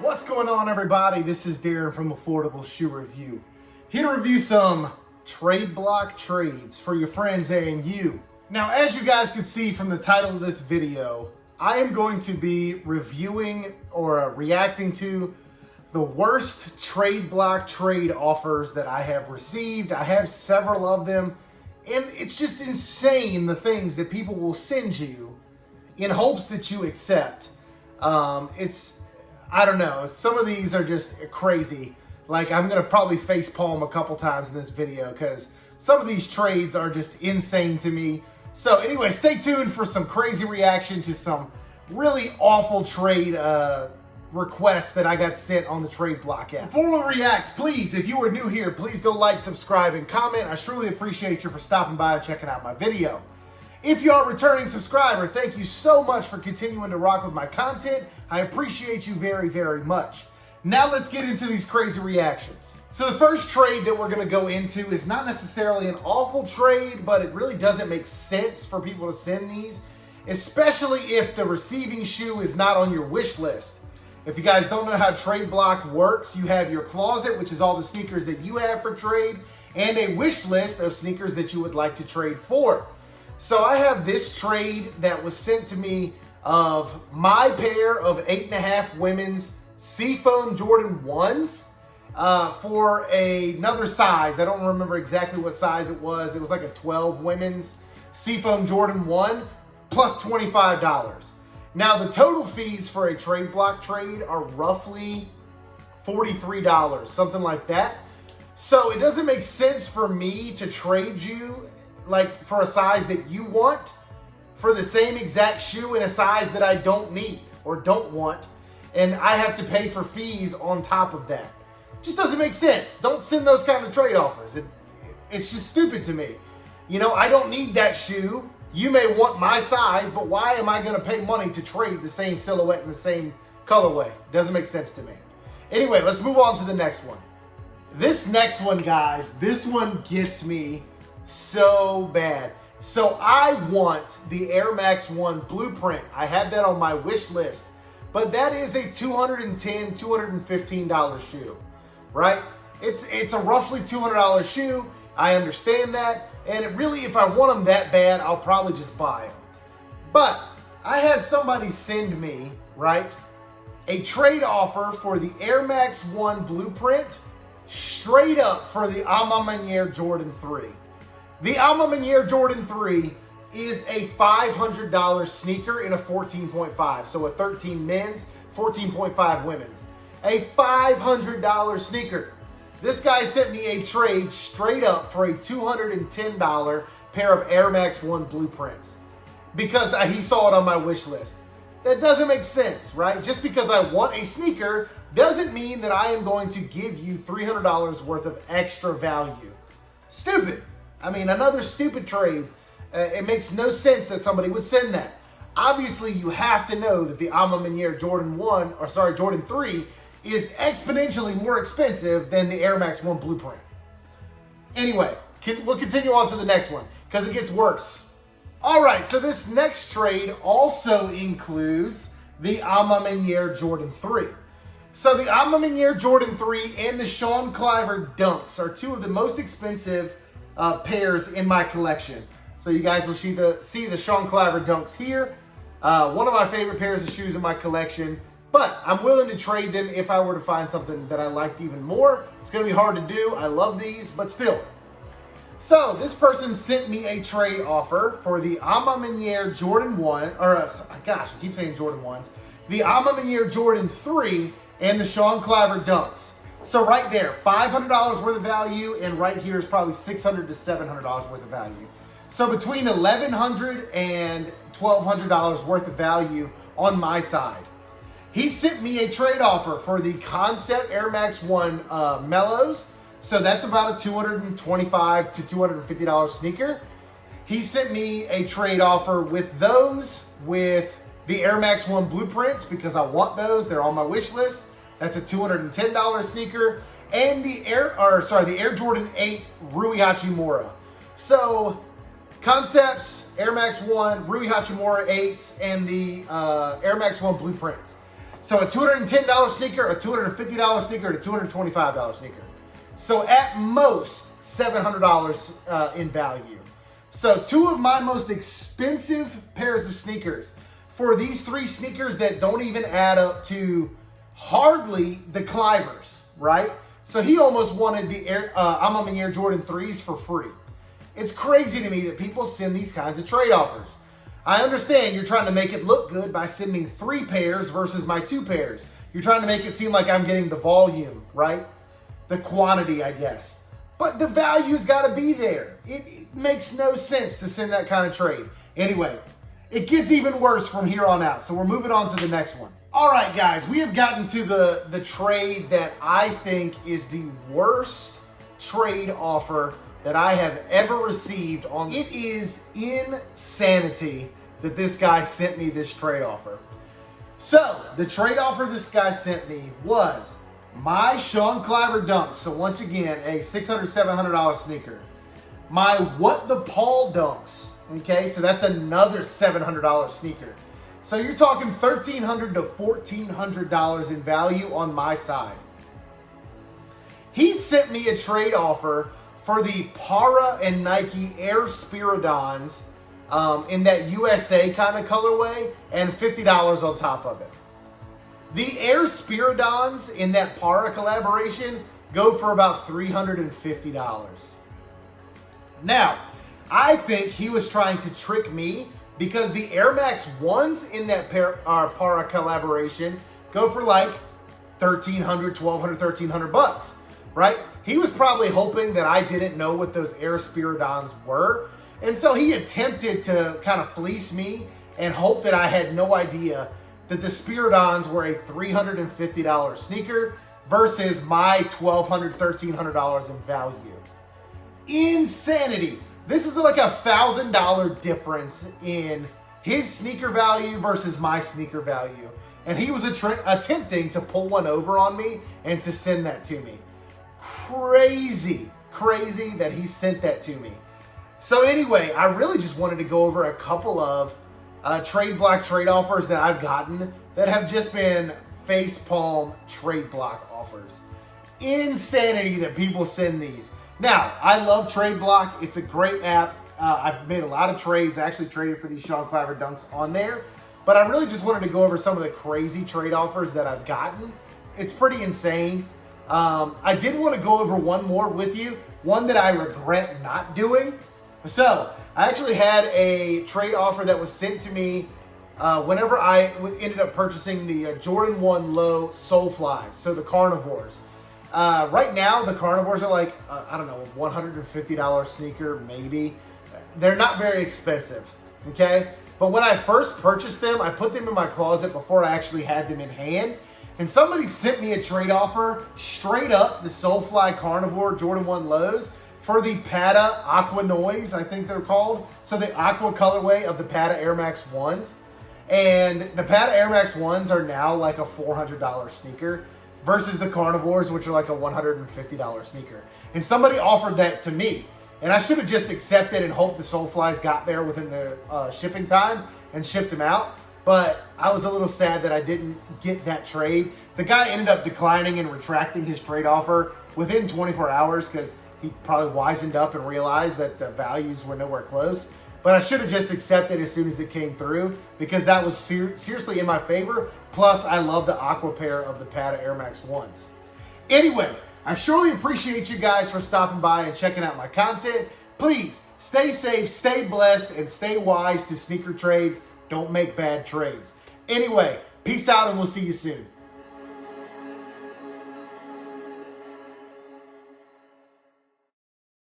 What's going on, everybody? This is Darren from Affordable Shoe Review. Here to review some trade block trades for your friends and you. Now, as you guys can see from the title of this video, I am going to be reviewing or reacting to the worst trade block trade offers that I have received. I have several of them, and it's just insane the things that people will send you in hopes that you accept. I don't know. Some of these are just crazy. Like, I'm going to probably facepalm a couple times in this video because some of these trades are just insane to me. So anyway, stay tuned for some crazy reaction to some really awful trade requests that I got sent on the trade block app. Before we react, please, if you are new here, please go like, subscribe, and comment. I truly appreciate you for stopping by and checking out my video. If you are a returning subscriber, thank you so much for continuing to rock with my content. I appreciate you very, very much. Now let's get into these crazy reactions. So the first trade that we're going to go into is not necessarily an awful trade, but it really doesn't make sense for people to send these, especially if the receiving shoe is not on your wish list. If you guys don't know how trade block works, you have your closet, which is all the sneakers that you have for trade, and a wish list of sneakers that you would like to trade for. So I have this trade that was sent to me of my pair of 8.5 women's Seafoam Jordan 1s for another size. I don't remember exactly what size it was. It was like a 12 women's Seafoam Jordan 1 plus $25. Now the total fees for a trade block trade are roughly $43, something like that. So it doesn't make sense for me to trade you like for a size that you want for the same exact shoe in a size that I don't need or don't want, and I have to pay for fees on top of that. Just doesn't make sense. Don't send those kind of trade offers. It's just stupid to me. You know, I don't need that shoe. You may want my size, but why am I going to pay money to trade the same silhouette and the same colorway? Doesn't make sense to me. Anyway, let's move on to the next one. This next one, guys, this one gets me so bad. So I want the Air Max 1 Blueprint. I have that on my wish list, but that is a $210, $215 shoe, right? It's a roughly $200 shoe. I understand that, and it really, if I want them that bad, I'll probably just buy them. But I had somebody send me, right, a trade offer for the Air Max 1 Blueprint straight up for the A Ma Maniére Jordan 3. The A Ma Maniére Jordan 3 is a $500 sneaker in a 14.5. So a 13 men's, 14.5 women's. A $500 sneaker. This guy sent me a trade straight up for a $210 pair of Air Max 1 Blueprints because he saw it on my wish list. That doesn't make sense, right? Just because I want a sneaker doesn't mean that I am going to give you $300 worth of extra value. Stupid. I mean, another stupid trade. It makes no sense that somebody would send that. Obviously, you have to know that the A Ma Maniére Jordan 3 is exponentially more expensive than the Air Max 1 Blueprint. Anyway, we'll continue on to the next one because it gets worse. All right, so this next trade also includes the A Ma Maniére Jordan 3. So the A Ma Maniére Jordan 3 and the Sean Cliver Dunks are two of the most expensive pairs in my collection. So you guys will see the Sean Cliver Dunks here. One of my favorite pairs of shoes in my collection, but I'm willing to trade them if I were to find something that I liked even more. It's going to be hard to do. I love these, but still. So this person sent me a trade offer for the A Ma Maniére Jordan 1, I keep saying Jordan 1s, the A Ma Maniére Jordan 3 and the Sean Cliver Dunks. So right there, $500 worth of value, and right here is probably $600 to $700 worth of value. So between $1,100 and $1,200 worth of value on my side. He sent me a trade offer for the Concept Air Max 1 Mellows. So that's about a $225 to $250 sneaker. He sent me a trade offer with those, with the Air Max 1 Blueprints, because I want those. They're on my wish list. That's a $210 sneaker, and the Air Jordan 8 Rui Hachimura. So Concepts, Air Max 1, Rui Hachimura 8s, and the Air Max 1 Blueprints. So a $210 sneaker, a $250 sneaker, and a $225 sneaker. So at most $700 in value. So two of my most expensive pairs of sneakers for these three sneakers that don't even add up to hardly the Clivers, right? So he almost wanted the Air Jordan 3s for free. It's crazy to me that people send these kinds of trade offers. I understand you're trying to make it look good by sending 3 pairs versus my 2 pairs. You're trying to make it seem like I'm getting the volume, right? The quantity, I guess. But the value's got to be there. It makes no sense to send that kind of trade. Anyway, it gets even worse from here on out. So we're moving on to the next one. All right, guys, we have gotten to the trade that I think is the worst trade offer that I have ever received on. It is insanity that this guy sent me this trade offer. So the trade offer this guy sent me was my Sean Cliver Dunks. So once again, a $600, $700 sneaker. My What the Paul Dunks. Okay, so that's another $700 sneaker. So you're talking $1,300 to $1,400 in value on my side. He sent me a trade offer for the Para and Nike Air Spiridons in that USA kind of colorway and $50 on top of it. The Air Spiridons in that Para collaboration go for about $350. Now, I think he was trying to trick me because the Air Max 1s in that Para collaboration go for like $1,300, $1,200, $1,300, right? He was probably hoping that I didn't know what those Air Spiridons were. And so he attempted to kind of fleece me and hope that I had no idea that the Spiridons were a $350 sneaker versus my $1,200, $1,300 in value. Insanity. This is like $1,000 difference in his sneaker value versus my sneaker value. And he was attempting to pull one over on me and to send that to me. Crazy that he sent that to me. So anyway, I really just wanted to go over a couple of trade block trade offers that I've gotten that have just been facepalm trade block offers. Insanity that people send these. Now, I love Trade Block. It's a great app. I've made a lot of trades. I actually traded for these Sean Cliver Dunks on there. But I really just wanted to go over some of the crazy trade offers that I've gotten. It's pretty insane. I did want to go over one more with you, one that I regret not doing. So, I actually had a trade offer that was sent to me whenever I ended up purchasing the Jordan 1 Low Soulflies, so the Carnivores. Right now, the Carnivores are like, I don't know, $150 sneaker, maybe. They're not very expensive, okay? But when I first purchased them, I put them in my closet before I actually had them in hand. And somebody sent me a trade offer, straight up, the Soulfly Carnivore Jordan 1 Lows, for the Pata Aqua Noise, I think they're called. So the aqua colorway of the Pata Air Max 1s. And the Pata Air Max 1s are now like a $400 sneaker versus the Carnivores, which are like a $150 sneaker. And somebody offered that to me. And I should have just accepted and hoped the Soulflies got there within the shipping time and shipped them out. But I was a little sad that I didn't get that trade. The guy ended up declining and retracting his trade offer within 24 hours because he probably wisened up and realized that the values were nowhere close. But I should have just accepted as soon as it came through because that was seriously in my favor. Plus, I love the aqua pair of the Pata Air Max 1s. Anyway, I surely appreciate you guys for stopping by and checking out my content. Please, stay safe, stay blessed, and stay wise to sneaker trades. Don't make bad trades. Anyway, peace out and we'll see you soon.